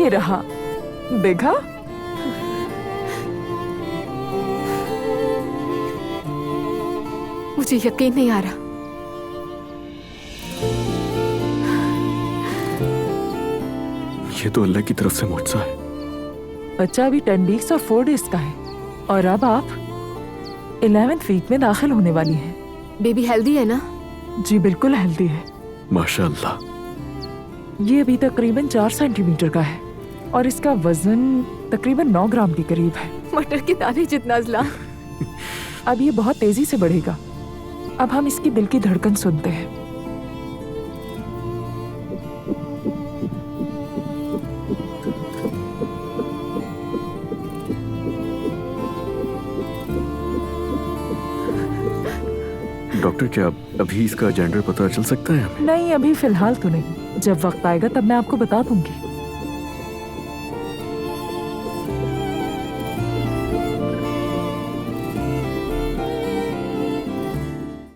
ये रहा, देखा? मुझे यकीन नहीं आ रहा। ये तो अल्लाह की तरफ से मुआवजा है। बच्चा अभी 10 वीक्स और 4 डेज का है और अब आप 11th वीक में दाखिल होने वाली हैं। बेबी हेल्दी है ना? जी बिल्कुल हेल्दी है। माशाअल्लाह। ये अभी तकरीबन 4 सेंटीमीटर का है और इसका वजन तकरीबन 9 ग्राम के करीब है। मटर के दाने जितना अजला। अब ये बहुत तेजी से बढ़ेगा। अब हम इसकी दिल की धड़कन सुनते हैं। डॉक्टर, क्या अभी इसका जेंडर पता चल सकता है हमें? नहीं, अभी फिलहाल तो नहीं। जब वक्त आएगा तब मैं आपको बता दूंगी।